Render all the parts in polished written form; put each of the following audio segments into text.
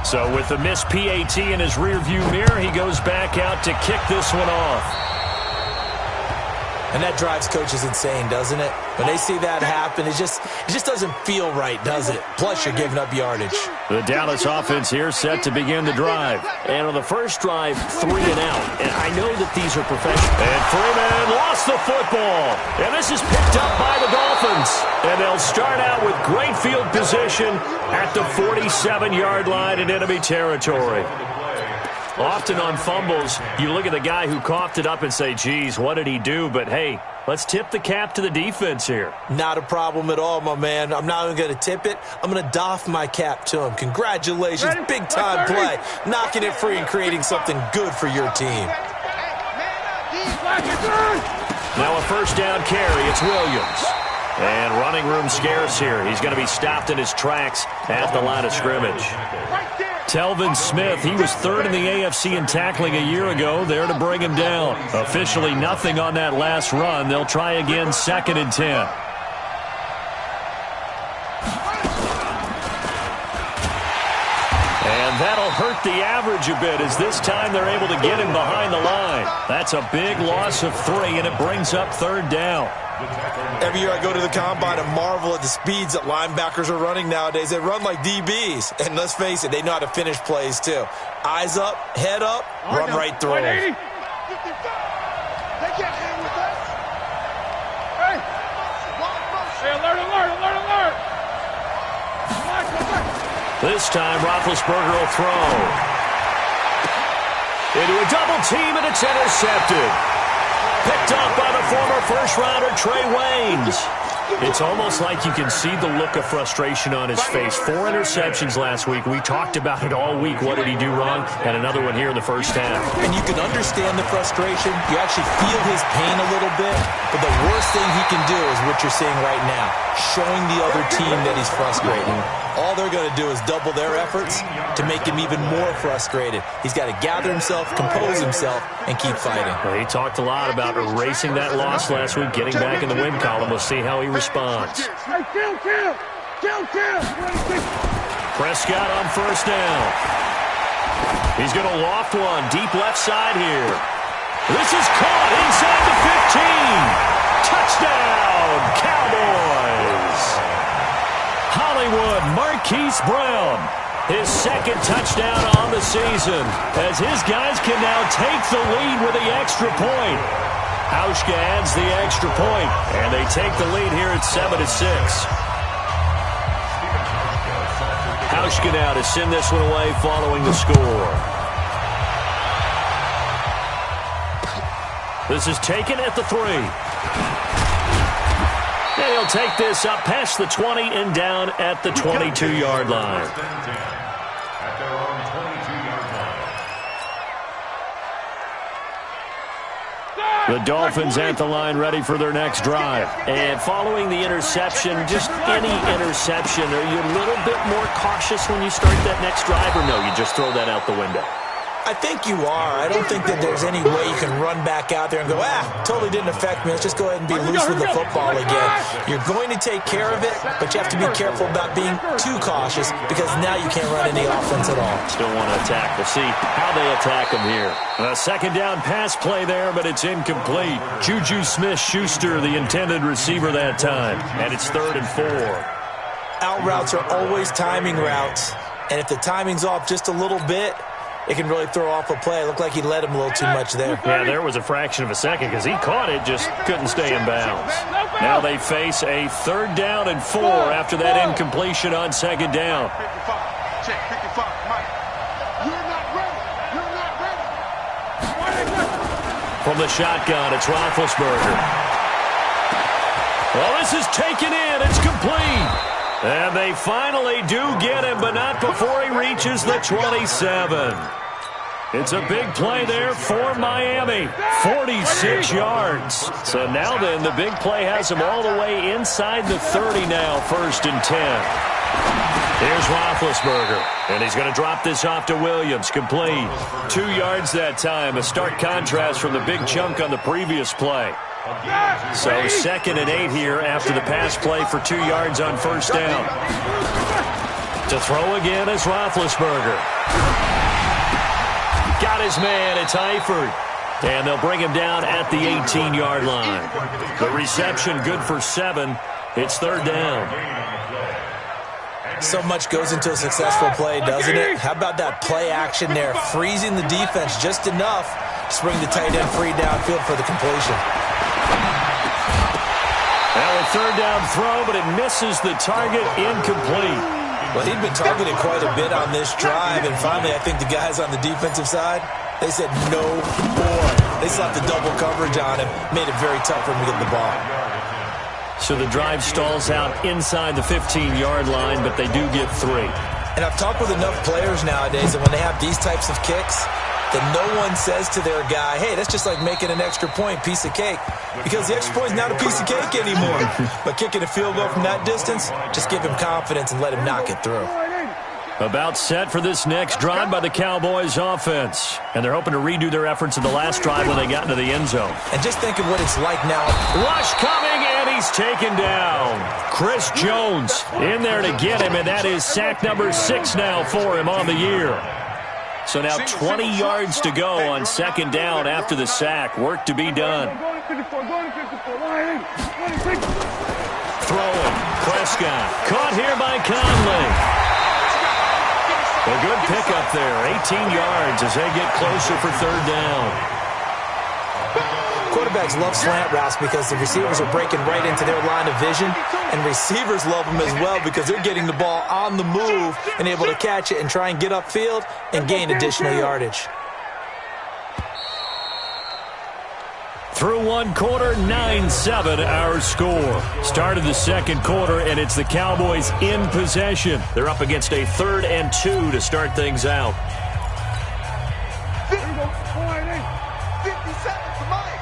So with the missed PAT in his rearview mirror, he goes back out to kick this one off. And that drives coaches insane, doesn't it? When they see that happen, it just doesn't feel right, does it? Plus, you're giving up yardage. The Dallas offense here set to begin the drive. And on the first drive, 3 and out. And I know that these are professional. And Freeman lost the football. And this is picked up by the Dolphins. And they'll start out with great field position at the 47-yard line in enemy territory. Often on fumbles, you look at the guy who coughed it up and say, geez, what did he do? But, hey, let's tip the cap to the defense here. Not a problem at all, my man. I'm not even going to tip it. I'm going to doff my cap to him. Congratulations, big-time play. Knocking it free and creating something good for your team. Now a first down carry. It's Williams. And running room scarce here. He's going to be stopped in his tracks at the line of scrimmage. Telvin Smith, he was third in the AFC in tackling a year ago, there to bring him down. Officially nothing on that last run. They'll try again, 2nd and 10. And that'll hurt the average a bit as this time they're able to get him behind the line. That's a big loss of 3, and it brings up 3rd down. Every year I go to the combine and marvel at the speeds that linebackers are running nowadays. They run like DBs. And let's face it, they know how to finish plays too. Eyes up, head up, run right through them. They can't hang with us. Hey, alert. This time, Roethlisberger will throw. Into a double team, and it's intercepted. Picked up by the former first-rounder Trey Waynes. It's almost like you can see the look of frustration on his face. 4 interceptions last week. We talked about it all week. What did he do wrong? And another one here in the first half. And you can understand the frustration. You actually feel his pain a little bit. But the worst thing he can do is what you're seeing right now, showing the other team that he's frustrated. All they're going to do is double their efforts to make him even more frustrated. He's got to gather himself, compose himself, and keep fighting. Well, he talked a lot about erasing that loss last week, getting back in the win column. We'll see how he responds. Prescott on first down. He's going to loft one deep left side here. This is caught inside the 15. Touchdown, Cowboys. Hollywood Marquise Brown, his 2nd touchdown on the season, as his guys can now take the lead with the extra point. Hauschka adds the extra point, and they take the lead here at 7-6. Hauschka now to send this one away following the score. This is taken at the 3. And he'll take this up past the 20 and down at the 22-yard line. The Dolphins at the line ready for their next drive. And following the interception, just any interception, are you a little bit more cautious when you start that next drive, or no, you just throw that out the window? I think you are. I don't think that there's any way you can run back out there and go, totally didn't affect me. Let's just go ahead and be loose with the football again. You're going to take care of it, but you have to be careful about being too cautious because now you can't run any offense at all. Still want to attack. We'll see how they attack them here. A 2nd down pass play there, but it's incomplete. Juju Smith-Schuster, the intended receiver that time. And it's 3rd and 4. Out routes are always timing routes. And if the timing's off just a little bit, it can really throw off a play. It looked like he led him a little too much there. Yeah, there was a fraction of a second because he caught it, just couldn't stay in bounds. Now they face a 3rd down and 4 after that incompletion on 2nd down. From the shotgun, it's Roethlisberger. Well, this is taken in. It's complete. And they finally do get him, but not before he reaches the 27. It's a big play there for Miami. 46 yards. So now then, the big play has him all the way inside the 30 now, 1st and 10. Here's Roethlisberger, and he's going to drop this off to Williams, complete. 2 yards that time, a stark contrast from the big chunk on the previous play. So 2nd and 8 here after the pass play for 2 yards on first down. To throw again is Roethlisberger. Got his man. It's Eifert. And they'll bring him down at the 18-yard line. The reception good for 7. It's third down. So much goes into a successful play, doesn't it? How about that play action there, freezing the defense just enough to bring the tight end free downfield for the completion. Now a third down throw, but it misses the target, incomplete. Well, he'd been targeted quite a bit on this drive, and finally I think the guys on the defensive side, they said no more. They slapped the double coverage on him, made it very tough for him to get the ball. So the drive stalls out inside the 15-yard line, but they do get 3. And I've talked with enough players nowadays that when they have these types of kicks, that no one says to their guy, hey, that's just like making an extra point, piece of cake. Because the extra point is not a piece of cake anymore. But kicking a field goal from that distance, just give him confidence and let him knock it through. About set for this next drive by the Cowboys offense. And they're hoping to redo their efforts in the last drive when they got into the end zone. And just think of what it's like now. Rush coming, and he's taken down. Chris Jones in there to get him, and that is sack number 6 now for him on the year. So now 20 yards to go on second down after the sack. Work to be done. Throwing. Prescott. Caught here by Conley. A good pickup there. 18 yards as they get closer for third down. Quarterbacks love slant routes because the receivers are breaking right into their line of vision, and receivers love them as well because they're getting the ball on the move and able to catch it and try and get upfield and gain additional yardage. Through one quarter, 9-7 our score. Started the second quarter, and it's the Cowboys in possession. They're up against a 3rd and 2 to start things out. 57 for Mike.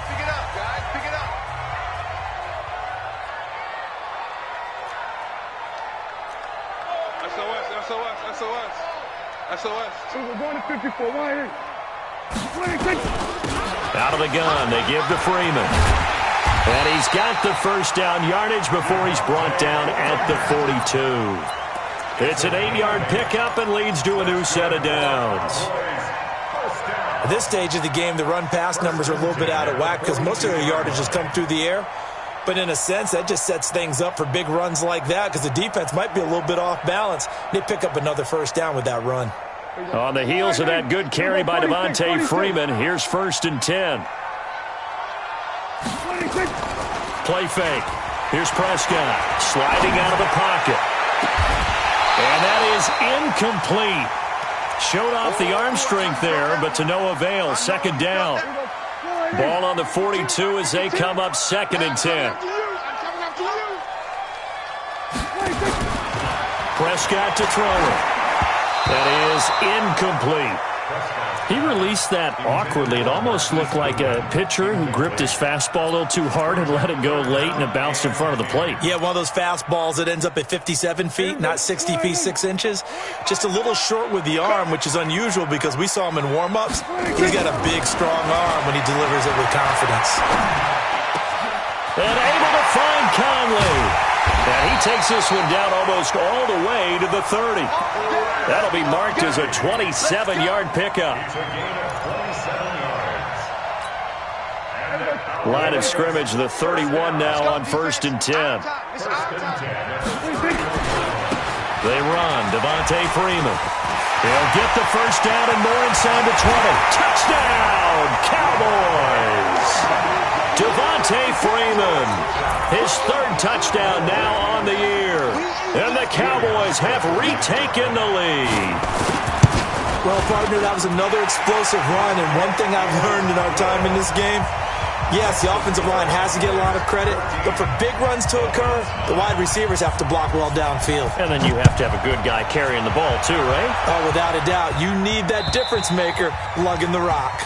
Pick it up, guys. Pick it up. SOS. We're going to 54. Why? Out of the gun, they give to Freeman. And he's got the first down yardage before he's brought down at the 42. It's an 8-yard pickup and leads to a new set of downs. At this stage of the game, the run-pass numbers are a little bit out of whack because most of their yardage has come through the air. But in a sense, that just sets things up for big runs like that because the defense might be a little bit off balance. They pick up another first down with that run. On the heels of that good carry by Devontae Freeman, here's 1st and 10. Play fake. Here's Prescott sliding out of the pocket. And that is incomplete. Showed off the arm strength there, but to no avail. Second down. Ball on the 42 as they come up 2nd and 10. Prescott to throw it. That is incomplete. He released that awkwardly. It almost looked like a pitcher who gripped his fastball a little too hard and let it go late, and it bounced in front of the plate. Yeah, one of those fastballs that ends up at 57 feet, not 60 feet, 6 inches. Just a little short with the arm, which is unusual because we saw him in warm-ups. He's got a big, strong arm when he delivers it with confidence. And able to find Conley. And he takes this one down almost all the way to the 30. That'll be marked as a 27-yard pickup. Line of scrimmage, the 31 now on 1st and 10. They run. Devontae Freeman. He'll get the first down and more inside the 20. Touchdown, Cowboys! Devontae Freeman, his 3rd touchdown now on the year. And the Cowboys have retaken the lead. Well, partner, that was another explosive run, and one thing I've learned in our time in this game, yes, the offensive line has to get a lot of credit, but for big runs to occur, the wide receivers have to block well downfield. And then you have to have a good guy carrying the ball too, right? Oh, without a doubt. You need that difference maker lugging the rock.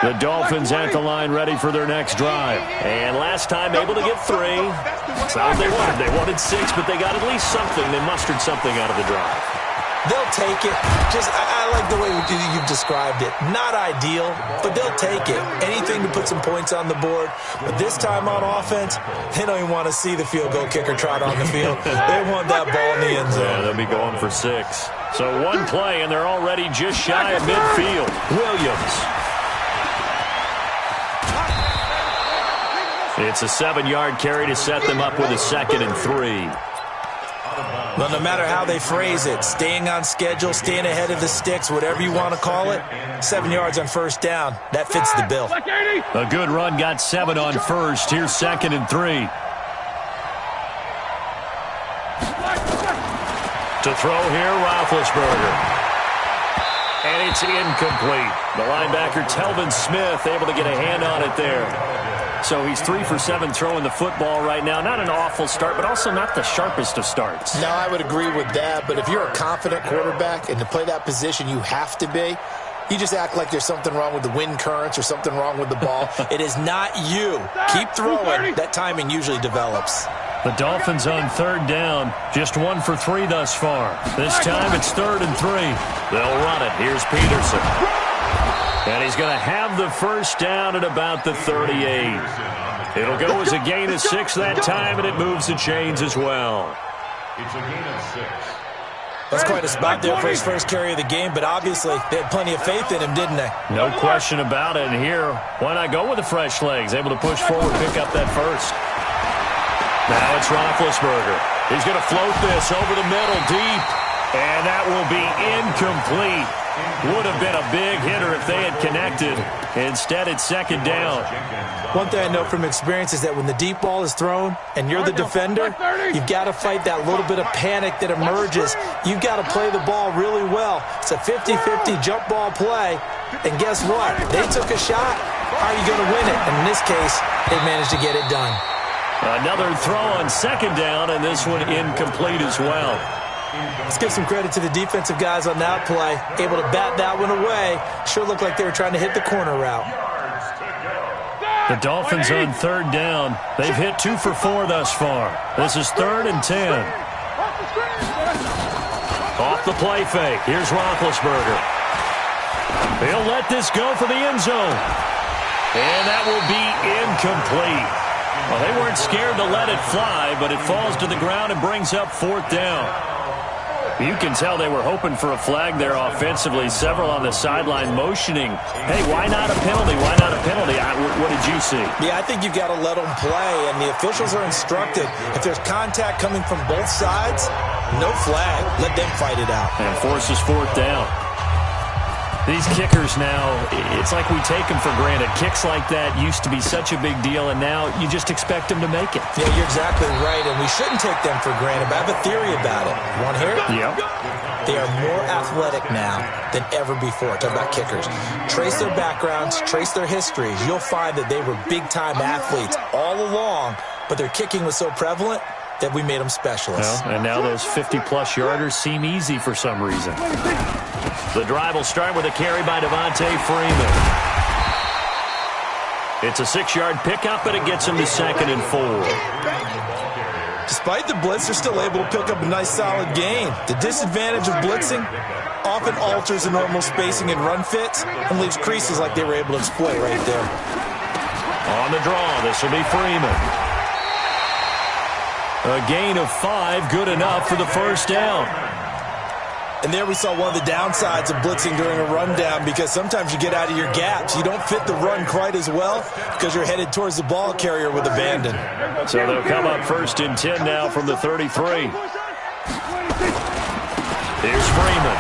The Dolphins at the line ready for their next drive. And last time able to get 3. That's not what they wanted. They wanted 6, but they got at least something. They mustered something out of the drive. They'll take it. I like the way you've described it. Not ideal, but they'll take it. Anything to put some points on the board. But this time on offense, they don't even want to see the field goal kicker trot on the field. They want that ball in the end zone. Yeah, they'll be going for 6. So one play, and they're already just shy of midfield. Williams. It's a 7-yard carry to set them up with a 2nd and 3. Well, no matter how they phrase it, staying on schedule, staying ahead of the sticks, whatever you want to call it, 7 yards on first down, that fits the bill. A good run got 7 on first. Here's 2nd and 3. To throw here, Roethlisberger. And it's incomplete. The linebacker, Telvin Smith, able to get a hand on it there. So he's 3 for 7 throwing the football right now. Not an awful start, but also not the sharpest of starts. No, I would agree with that. But if you're a confident quarterback and to play that position, you have to be. You just act like there's something wrong with the wind currents or something wrong with the ball. It is not you. Keep throwing. That timing usually develops. The Dolphins on 3rd down. Just 1 for 3 thus far. This time it's 3rd and 3. They'll run it. Here's Peterson. And he's going to have the first down at about the 38. It'll go as a gain of 6 that time, and it moves the chains as well. It's a gain of 6. That's quite a spot there for his first carry of the game, but obviously they had plenty of faith in him, didn't they? No question about it. And here, why not go with the fresh legs? Able to push forward, pick up that first. Now it's Roethlisberger. He's going to float this over the middle deep, and that will be incomplete. Would have been a big hitter if they had connected. Instead, it's 2nd down. One thing I know from experience is that when the deep ball is thrown and you're the defender, you've got to fight that little bit of panic that emerges. You've got to play the ball really well. It's a 50-50 jump ball play. And guess what? They took a shot. How are you going to win it? And in this case, they managed to get it done. Another throw on 2nd down, and this one incomplete as well. Let's give some credit to the defensive guys on that play. Able to bat that one away. Sure looked like they were trying to hit the corner route. The Dolphins on 3rd down. They've hit 2 for 4 thus far. This is 3rd and 10. Off the play fake. Here's Roethlisberger. He'll let this go for the end zone. And that will be incomplete. Well, they weren't scared to let it fly, but it falls to the ground and brings up 4th down. You can tell they were hoping for a flag there offensively. Several on the sideline motioning. Hey, why not a penalty? Why not a penalty? What did you see? Yeah, I think you've got to let them play, and the officials are instructed. If there's contact coming from both sides, no flag. Let them fight it out. And forces 4th down. These kickers now, it's like we take them for granted. Kicks like that used to be such a big deal, and now you just expect them to make it. Yeah, you're exactly right, and we shouldn't take them for granted, but I have a theory about it. You want to hear it? Yep. They are more athletic now than ever before. Talk about kickers. Trace their backgrounds, trace their histories. You'll find that they were big-time athletes all along, but their kicking was so prevalent that we made them specialists. Well, and now those 50-plus yarders seem easy for some reason. The drive will start with a carry by Devontae Freeman. It's a 6-yard pickup, but it gets him to 2nd and 4. Despite the blitz, they're still able to pick up a nice, solid gain. The disadvantage of blitzing often alters the normal spacing and run fits and leaves creases like they were able to exploit right there. On the draw, this will be Freeman. A gain of 5, good enough for the first down. And there we saw one of the downsides of blitzing during a rundown, because sometimes you get out of your gaps. You don't fit the run quite as well because you're headed towards the ball carrier with abandon. So they'll come up 1st and 10 now from the 33. Here's Freeman.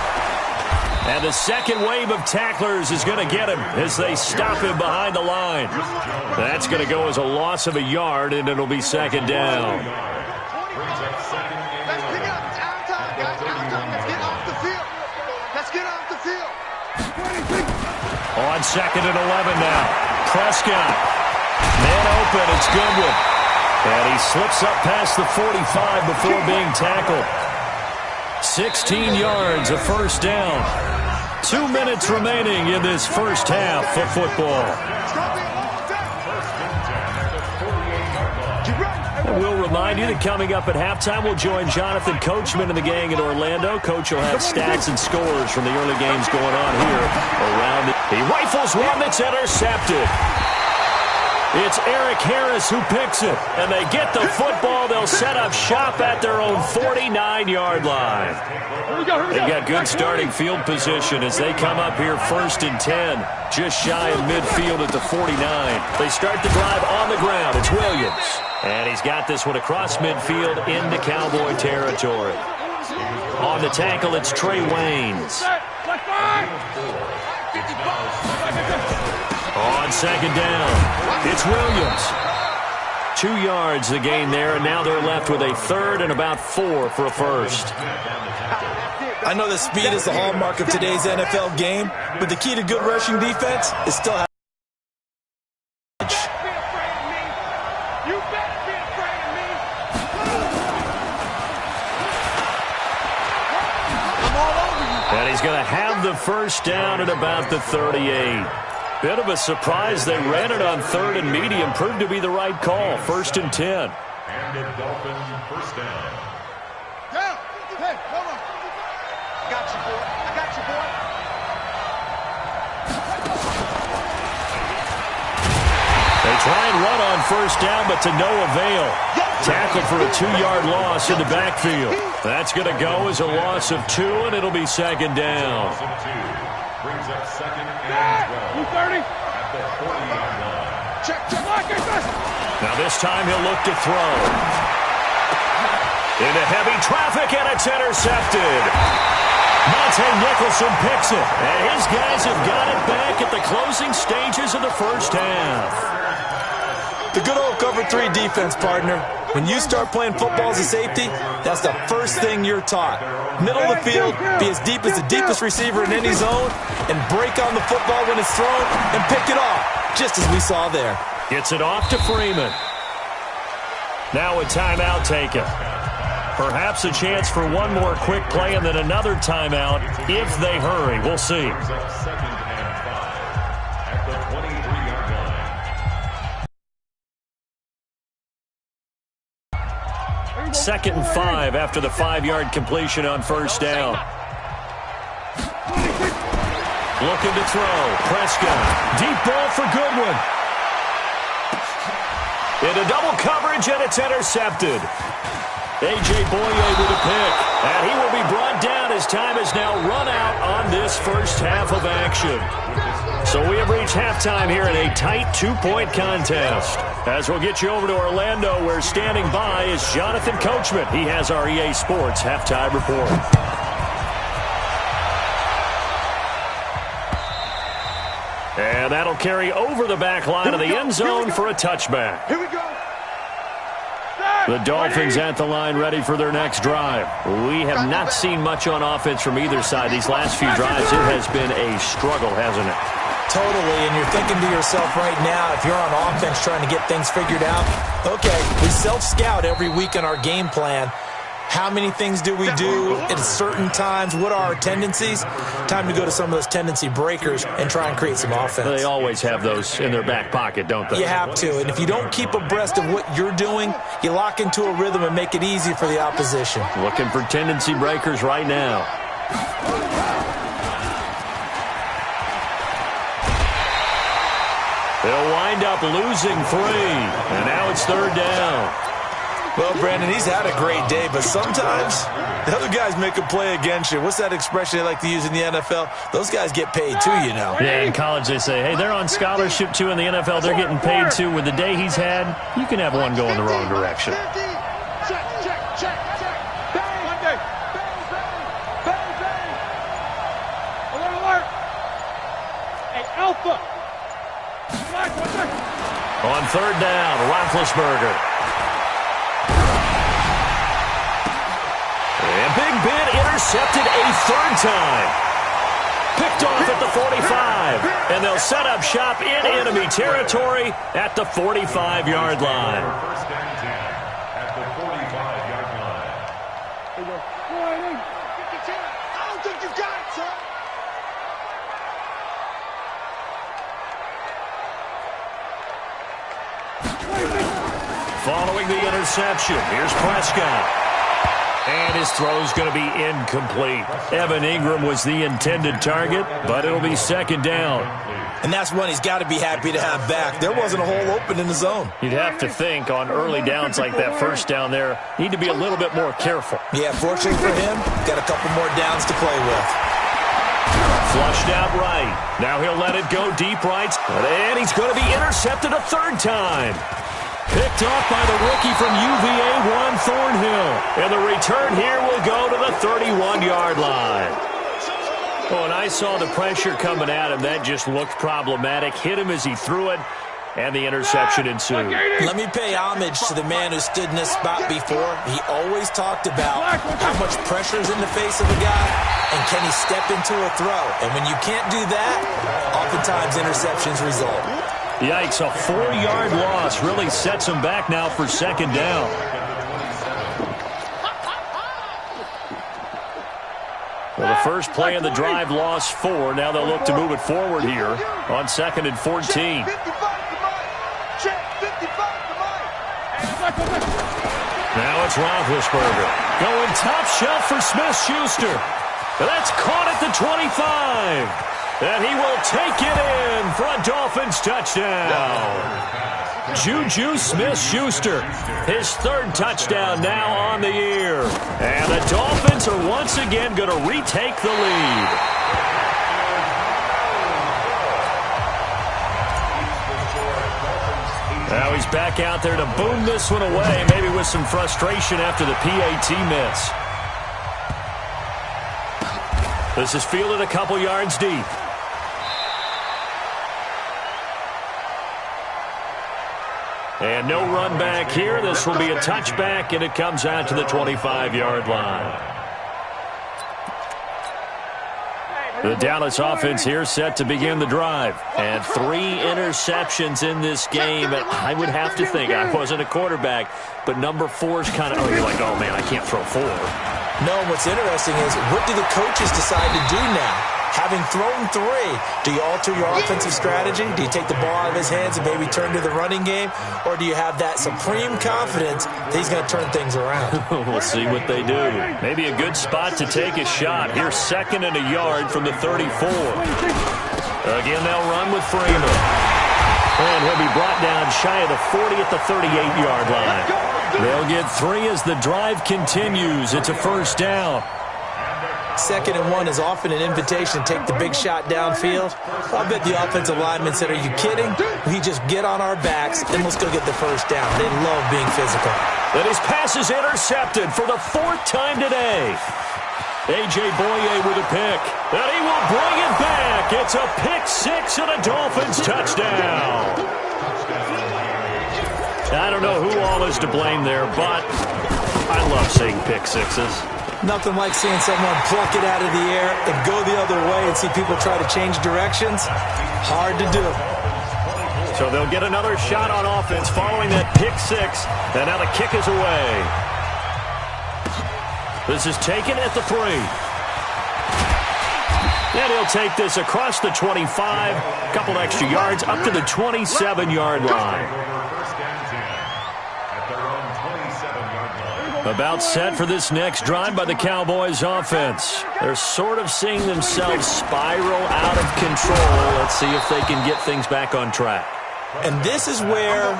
And the second wave of tacklers is going to get him as they stop him behind the line. That's going to go as a loss of a yard, and it'll be 2nd down. On 2nd and 11 now. Prescott. Man open. It's Goodwin. And he slips up past the 45 before being tackled. 16 yards, a first down. 2 minutes remaining in this first half of football. We'll remind you that coming up at halftime, we'll join Jonathan Coachman and the gang in Orlando. Coach will have stats and scores from the early games going on here around the... He rifles one that's intercepted. It's Eric Harris who picks it, and they get the football. They'll set up shop at their own 49-yard line. They've got good starting field position as they come up here 1st and 10, just shy of midfield at the 49. They start the drive on the ground. It's Williams, and he's got this one across midfield into Cowboy territory. On the tackle, it's Trey Waynes. On 2nd down, it's Williams. 2 yards the gain there, and now they're left with a 3rd and about 4 for a first. I know that speed is the hallmark of today's NFL game, but the key to good rushing defense is still having edge. And he's going to have the first down at about the 38. Bit of a surprise. They ran it on 3rd and medium. Proved to be the right call. 1st and 10. And the Dolphins first down. Down. Hey, hold on. I got you, boy. I got you, boy. They try and run on 1st down, but to no avail. Tackled for a 2-yard loss in the backfield. That's going to go as a loss of 2, and it'll be 2nd down. Brings up 2nd and 12. 230. At the 40-yard line. Check. Now this time he'll look to throw. Into heavy traffic, and it's intercepted. Monte Nicholson picks it, and his guys have got it back at the closing stages of the first half. The good old cover 3 defense, partner. When you start playing football as a safety, that's the first thing you're taught. Middle of the field, be as deep as the deepest receiver in any zone, and break on the football when it's thrown and pick it off, just as we saw there. Gets it off to Freeman. Now a timeout taken. Perhaps a chance for one more quick play and then another timeout if they hurry. We'll see. Brings up 2nd and 5 at the 23-yard line. 2nd and 5 after the 5-yard completion on 1st down. Looking to throw. Prescott. Deep ball for Goodwin. Into double coverage, and it's intercepted. A.J. Boye with a pick. And he will be brought down as time has now run out on this first half of action. So we have reached halftime here in a tight 2-point contest. As we'll get you over to Orlando, where standing by is Jonathan Coachman. He has our EA Sports halftime report. And that'll carry over the back line of the end zone for a touchback. Here we go. The Dolphins at the line ready for their next drive. We have not seen much on offense from either side these last few drives. It has been a struggle, hasn't it? Totally, and you're thinking to yourself right now, if you're on offense trying to get things figured out, okay, we self-scout every week in our game plan. How many things do we do at certain times? What are our tendencies? Time to go to some of those tendency breakers and try and create some offense. They always have those in their back pocket, don't they? You have to, and if you don't keep abreast of what you're doing, you lock into a rhythm and make it easy for the opposition. Looking for tendency breakers right now. They'll wind up losing 3, and now it's 3rd down. Well, Brandon, he's had a great day, but sometimes the other guys make a play against you. What's that expression they like to use in the NFL? Those guys get paid too, you know. Yeah, in college they say, hey, they're on scholarship too. In the NFL, they're getting paid too. With the day he's had, you can have one go in the wrong direction. Check. Bang. Monday. Bang. Alert. Hey, Alpha. On 3rd down, Roethlisberger. And Big Ben intercepted a 3rd time. Picked off at the 45. And they'll set up shop in enemy territory at the 45-yard line. First and 10 at the 45-yard line. I don't think you got it, son. following the interception. Here's Prescott. And his throw's going to be incomplete. Evan Ingram was the intended target, but it'll be second down. And that's one he's got to be happy to have back. There wasn't a hole open in the zone. You'd have to think on early downs like that first down there, need to be a little bit more careful. Yeah, fortunately for him, got a couple more downs to play with. Flushed out right. Now he'll let it go deep right. And he's going to be intercepted a third time. Picked off by the rookie from UVA, Juan Thornhill. And the return here will go to the 31-yard line. Oh, and I saw the pressure coming at him. That just looked problematic. Hit him as he threw it, and the interception ensued. Let me pay homage to the man who stood in this spot before. He always talked about how much pressure is in the face of a guy, and can he step into a throw. And when you can't do that, oftentimes interceptions result. Yikes, a 4-yard loss really sets him back now for second down. Well, the first play of the drive lost 4. Now they'll look to move it forward here on 2nd and 14. Now it's Roethlisberger. Going top shelf for Smith-Schuster. That's caught at the 25. And he will take it in for a Dolphins touchdown. Juju Smith-Schuster, his 3rd touchdown now on the year. And the Dolphins are once again going to retake the lead. Now he's back out there to boom this one away, maybe with some frustration after the PAT miss. This is fielded a couple yards deep. And no run back here. This will be a touchback, and it comes out to the 25-yard line. The Dallas offense here set to begin the drive. And 3 interceptions in this game. And I would have to think, I wasn't a quarterback, but number 4 is kind of, oh, you're like, oh, man, I can't throw 4. No, what's interesting is, what do the coaches decide to do now? Having thrown 3, do you alter your offensive strategy? Do you take the ball out of his hands and maybe turn to the running game? Or do you have that supreme confidence that he's going to turn things around? We'll see what they do. Maybe a good spot to take a shot. Here's 2nd and a yard from the 34. Again, they'll run with Freeman. And he'll be brought down shy of the 40 at the 38-yard line. They'll get 3 as the drive continues. It's a first down. 2nd and 1 is often an invitation to take the big shot downfield. I bet the offensive lineman said, are you kidding? We just get on our backs and let's go get the first down. They love being physical. And his pass is intercepted for the 4th time today. A.J. Boye with a pick. And he will bring it back. It's a pick 6 and a Dolphins touchdown. I don't know who all is to blame there, but I love seeing pick 6s. Nothing like seeing someone pluck it out of the air and go the other way and see people try to change directions. Hard to do. So they'll get another shot on offense following that pick 6. And now the kick is away. This is taken at the 3. And he'll take this across the 25. A couple extra yards up to the 27-yard line. About set for this next drive by the Cowboys offense. They're sort of seeing themselves spiral out of control. Let's see if they can get things back on track. And this is where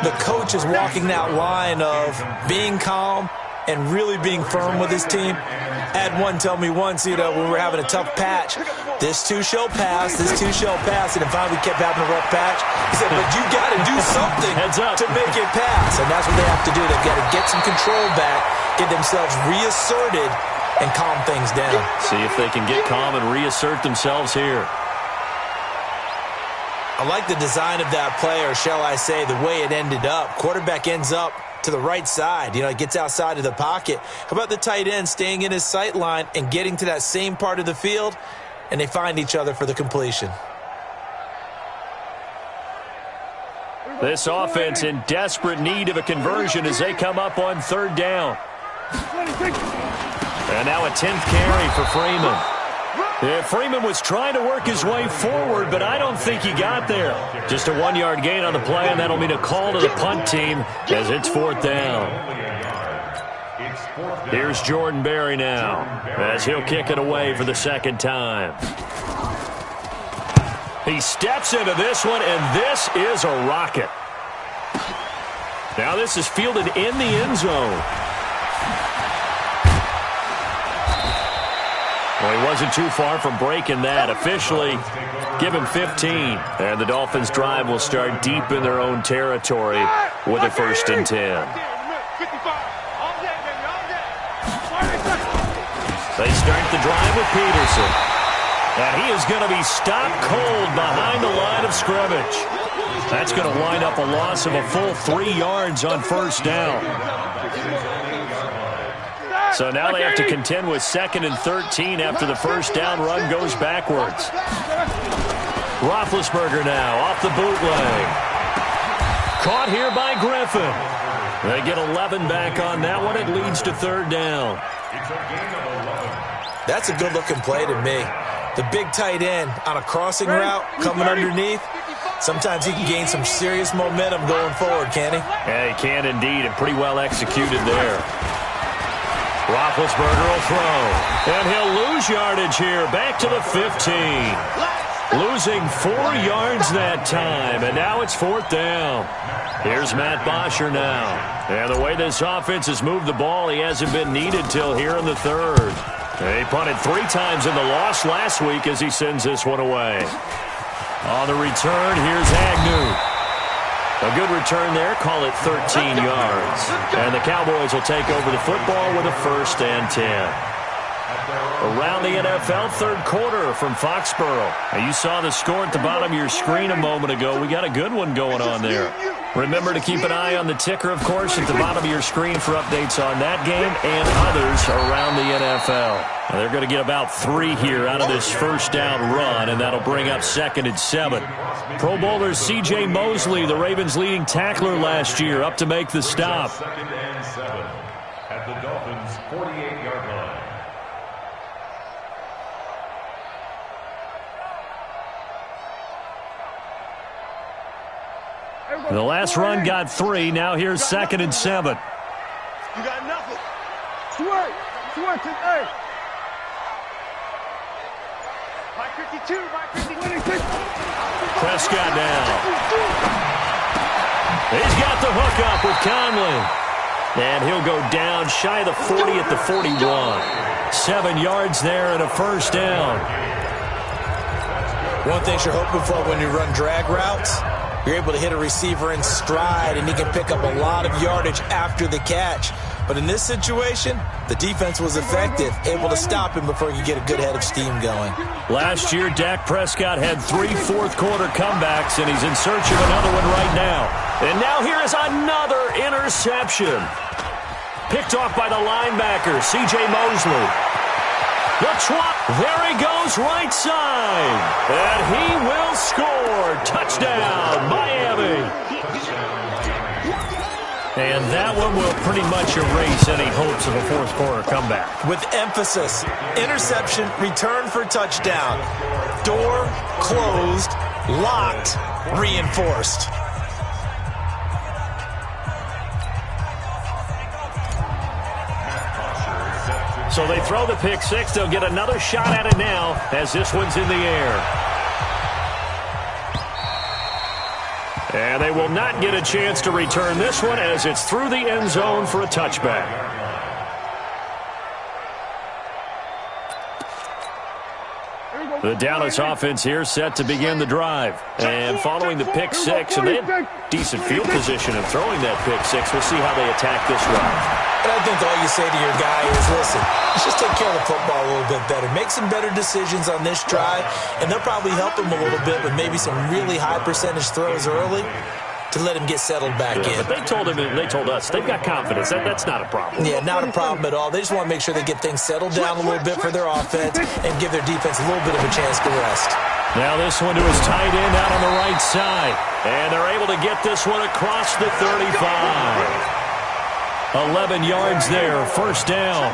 the coach is walking that line of being calm and really being firm with his team. I had one tell me once, when we were having a tough patch, this too shall pass, this too shall pass, and then finally we kept having a rough patch. He said, but you got to do something to make it pass, and that's what they have to do. They've got to get some control back, get themselves reasserted, and calm things down. See if they can get calm and reassert themselves here. I like the design of that play, or shall I say, the way it ended up. Quarterback ends up to the right side. It gets outside of the pocket. How about the tight end staying in his sight line and getting to that same part of the field, and they find each other for the completion. This offense in desperate need of a conversion as they come up on 3rd down. And now a 10th carry for Freeman. Yeah, Freeman was trying to work his way forward, but I don't think he got there. Just a 1-yard gain on the play, and that'll mean a call to the punt team as it's 4th down. Here's Jordan Berry now as he'll kick it away for the 2nd time. He steps into this one, and this is a rocket. Now this is fielded in the end zone. Well, he wasn't too far from breaking that. Officially, give him 15. And the Dolphins' drive will start deep in their own territory with a 1st and 10. They start the drive with Peterson. And he is going to be stopped cold behind the line of scrimmage. That's going to wind up a loss of a full 3 yards on 1st down. So now they have to contend with 2nd and 13 after the 1st down run goes backwards. Roethlisberger now off the bootleg. Caught here by Griffin. They get 11 back on that one. It leads to 3rd down. That's a good-looking play to me. The big tight end on a crossing route coming underneath. Sometimes he can gain some serious momentum going forward, can't he? Yeah, he can indeed, and pretty well executed there. Roethlisberger will throw, and he'll lose yardage here, back to the 15. Losing 4 yards that time, and now it's 4th down. Here's Matt Bosher now. And the way this offense has moved the ball, he hasn't been needed till here in the 3rd. He punted 3 times in the loss last week as he sends this one away. On the return, here's Agnew. A good return there, call it 13 yards. And the Cowboys will take over the football with a 1st and 10. Around the NFL, 3rd quarter from Foxborough. Now, you saw the score at the bottom of your screen a moment ago. We got a good one going on there. Remember to keep an eye on the ticker, of course, at the bottom of your screen for updates on that game and others around the NFL. Now, they're going to get about 3 here out of this 1st down run, and that'll bring up 2nd and 7. Pro Bowler C.J. Mosley, the Ravens' leading tackler last year, up to make the stop. 2nd and 7 at the Dolphins' 48-yard line. The last run got 3. Now here's 2nd and 7. You got nothing. Swear today. My 52, my 56. Prescott now. He's got the hook up with Conley. And he'll go down shy of the 40 at the 41. 7 yards there and a 1st down. One thing you're hoping for when you run drag routes, you're able to hit a receiver in stride, and he can pick up a lot of yardage after the catch. But in this situation, the defense was effective, able to stop him before he could get a good head of steam going. Last year, Dak Prescott had 3 fourth-quarter comebacks, and he's in search of another one right now. And now here is another interception. Picked off by the linebacker, C.J. Mosley. There he goes right side. And he will score. Touchdown, Miami. And that one will pretty much erase any hopes of a fourth-quarter comeback. With emphasis, interception, return for touchdown. Door closed, locked, reinforced. So they throw the pick six. They'll get another shot at it now as this one's in the air. And they will not get a chance to return this one as it's through the end zone for a touchback. The Dallas offense here set to begin the drive. And following the pick six, and they had decent field position of throwing that pick six. We'll see how they attack this drive. And I think all you say to your guy is, listen, let's just take care of the football a little bit better. Make some better decisions on this drive, and they'll probably help him a little bit with maybe some really high percentage throws early to let him get settled back in. But they told him, and they told us, they've got confidence. That's not a problem. Yeah, not a problem at all. They just want to make sure they get things settled down a little bit for their offense and give their defense a little bit of a chance to rest. Now this one to his tight end out on the right side. And they're able to get this one across the 35. 11 yards there, first down.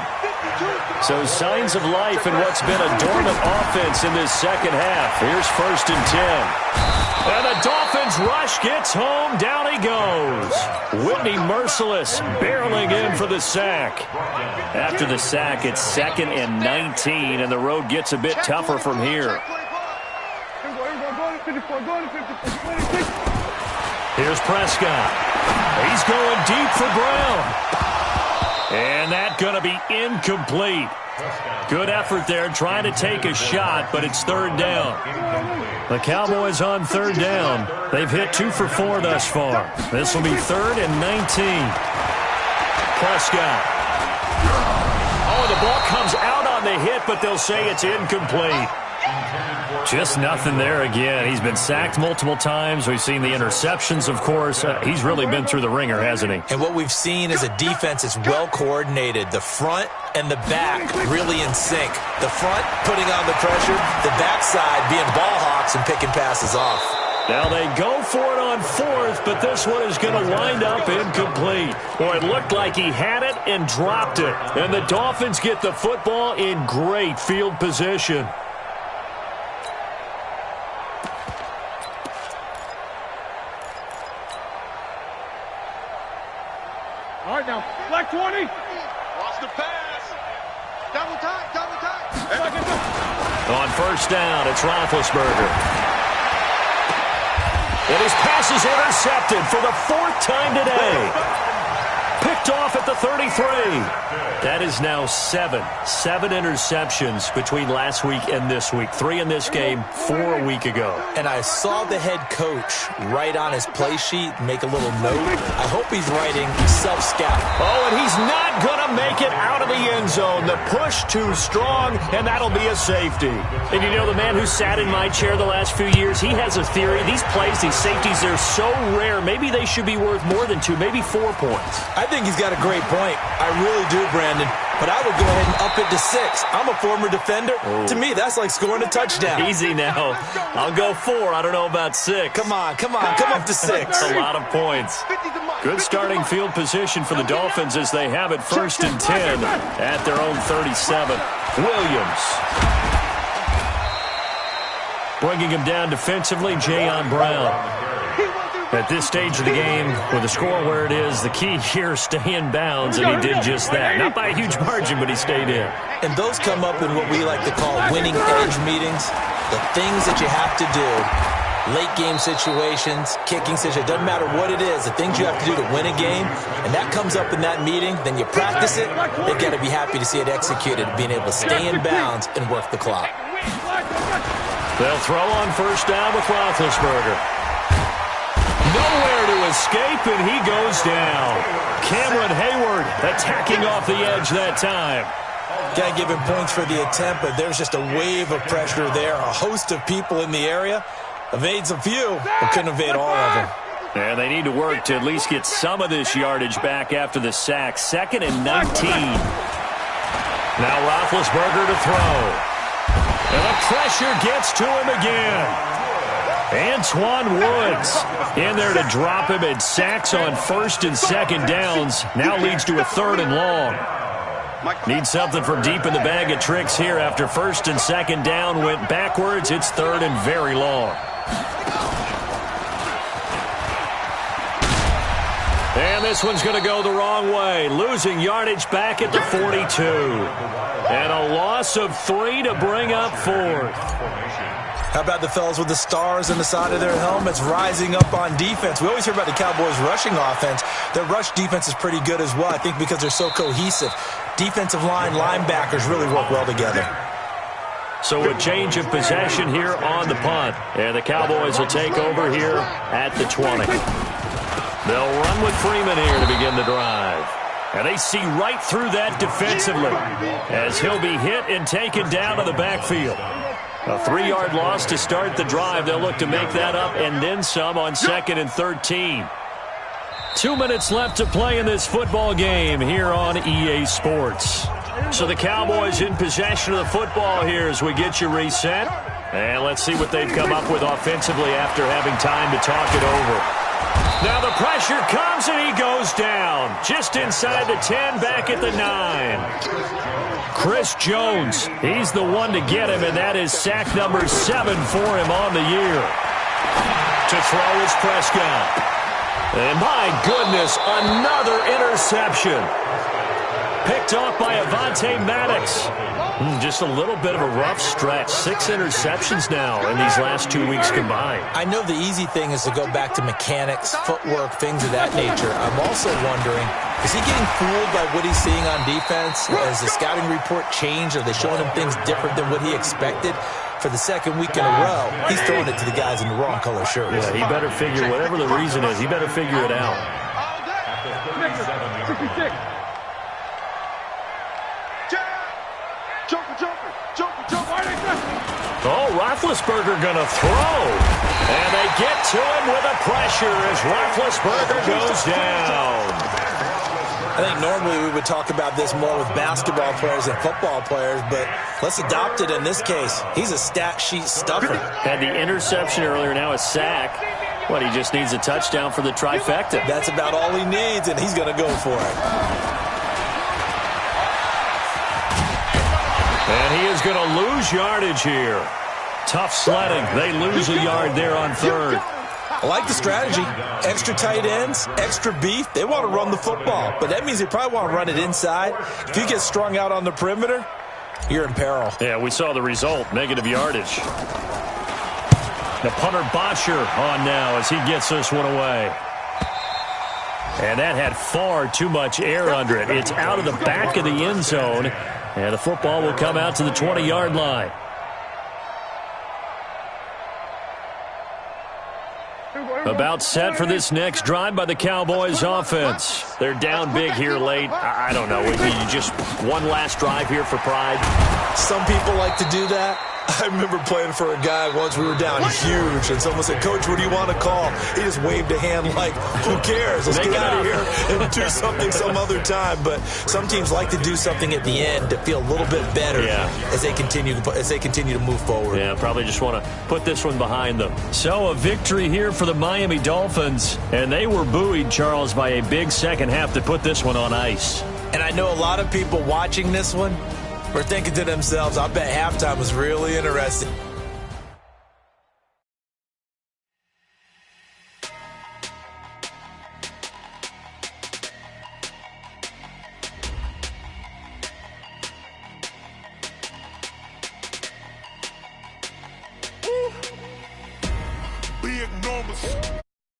So signs of life in what's been a dormant offense in this second half. Here's 1st and 10. And the Dolphins rush gets home. Down he goes. Whitney Merciless barreling in for the sack. After the sack, it's 2nd and 19, and the road gets a bit tougher from here. Here's Prescott. He's going deep for Brown. And that's going to be incomplete. Good effort there trying to take a shot, but it's 3rd down. The Cowboys on 3rd down. They've hit 2 for 4 thus far. This will be 3rd and 19. Prescott. Oh, the ball comes out on the hit, but they'll say it's incomplete. Just nothing there again. He's been sacked multiple times. We've seen the interceptions, of course. He's really been through the ringer, hasn't he? And what we've seen is a defense that's well coordinated. The front and the back really in sync. The front putting on the pressure, the backside being ball hawks and picking passes off. Now they go for it on 4th, but this one is going to wind up incomplete. Boy, it looked like he had it and dropped it. And the Dolphins get the football in great field position. All right, now, black 20. Lost the pass. Double time. On 1st down, it's Roethlisberger. And his pass is intercepted for the 4th time today. Picked off at the 33. That is now 7 interceptions between last week and this week. 3 in this game, 4 a week ago. And I saw the head coach write on his play sheet, make a little note. I hope he's writing self-scout. Oh, and he's not going to make it out of the end zone. The push too strong, and that'll be a safety. And you know, the man who sat in my chair the last few years, he has a theory. These plays, these safeties, they're so rare. Maybe they should be worth more than 2, maybe 4 points. I think he's got a great point. I really do, Brandon. But I would go ahead and up it to 6. I'm a former defender. Oh. To me, that's like scoring a touchdown. Easy now. I'll go 4. I don't know about 6. Come on. Come up to 6. A lot of points. Good starting field position for the Dolphins as they have it 1st and 10 at their own 37. Williams. Bringing him down defensively, Jayon Brown. At this stage of the game, with the score where it is, the key here, stay in bounds, and he did just that. Not by a huge margin, but he stayed in. And those come up in what we like to call winning edge meetings. The things that you have to do, late game situations, kicking situations, doesn't matter what it is, the things you have to do to win a game, and that comes up in that meeting, then you practice it, they've got to be happy to see it executed, being able to stay in bounds and work the clock. They'll throw on 1st down with Roethlisberger. Nowhere to escape, and he goes down. Cameron Hayward attacking off the edge that time. Can't give him points for the attempt, but there's just a wave of pressure there. A host of people in the area. Evades a few, but couldn't evade all of them. And they need to work to at least get some of this yardage back after the sack. 2nd and 19. Now Roethlisberger to throw. And the pressure gets to him again. Antoine Woods in there to drop him, and sacks on 1st and 2nd downs. Now leads to a 3rd and long. Need something from deep in the bag of tricks here after 1st and 2nd down went backwards. It's 3rd and very long. And this one's going to go the wrong way. Losing yardage back at the 42. And a loss of 3 to bring up 4th. How about the fellas with the stars on the side of their helmets rising up on defense? We always hear about the Cowboys' rushing offense. Their rush defense is pretty good as well, I think, because they're so cohesive. Defensive line, linebackers really work well together. So a change of possession here on the punt. And the Cowboys will take over here at the 20. They'll run with Freeman here to begin the drive. And they see right through that defensively as he'll be hit and taken down to the backfield. A 3-yard loss to start the drive. They'll look to make that up and then some on 2nd and 13. 2 minutes left to play in this football game here on EA Sports. So the Cowboys in possession of the football here as we get you reset. And let's see what they've come up with offensively after having time to talk it over. Now the pressure comes and he goes down. Just inside the 10, back at the 9. Chris Jones. He's the one to get him, and that is sack number 7 for him on the year. To throw is Prescott. And my goodness, another interception. Picked off by Avonte Maddox. Just a little bit of a rough stretch. 6 interceptions now in these last 2 weeks combined. I know the easy thing is to go back to mechanics, footwork, things of that nature. I'm also wondering, is he getting fooled by what he's seeing on defense? Has the scouting report changed? Are they showing him things different than what he expected? For the second week in a row, he's throwing it to the guys in the wrong color shirts. Yeah, he better figure, whatever the reason is, he better figure it out. 66. Oh, Roethlisberger going to throw. And they get to him with a pressure as Roethlisberger goes down. I think normally we would talk about this more with basketball players and football players, but let's adopt it in this case. He's a stat sheet stuffer. Had the interception earlier, now a sack. What, he just needs a touchdown for the trifecta. That's about all he needs, and he's going to go for it. And he is going to lose yardage here. Tough sledding. They lose a yard there on third. I like the strategy. Extra tight ends, extra beef. They want to run the football, but that means they probably want to run it inside. If you get strung out on the perimeter, you're in peril. Yeah, we saw the result, negative yardage. The punter Botcher on now as he gets this one away. And that had far too much air under it. It's out of the back of the end zone, and the football will come out to the 20-yard line. About set for this next drive by the Cowboys offense. They're down big here late. I don't know. You just one last drive here for pride. Some people like to do that. I remember playing for a guy once. We were down huge, and someone said, "Coach, what do you want to call?" He just waved a hand like, who cares? Let's get out of here and do something some other time. But some teams like to do something at the end to feel a little bit better as they continue to move forward. Yeah, probably just want to put this one behind them. So a victory here for the Miami Dolphins, and they were buoyed, Charles, by a big second half to put this one on ice. And I know a lot of people watching this one were thinking to themselves, I bet halftime was really interesting.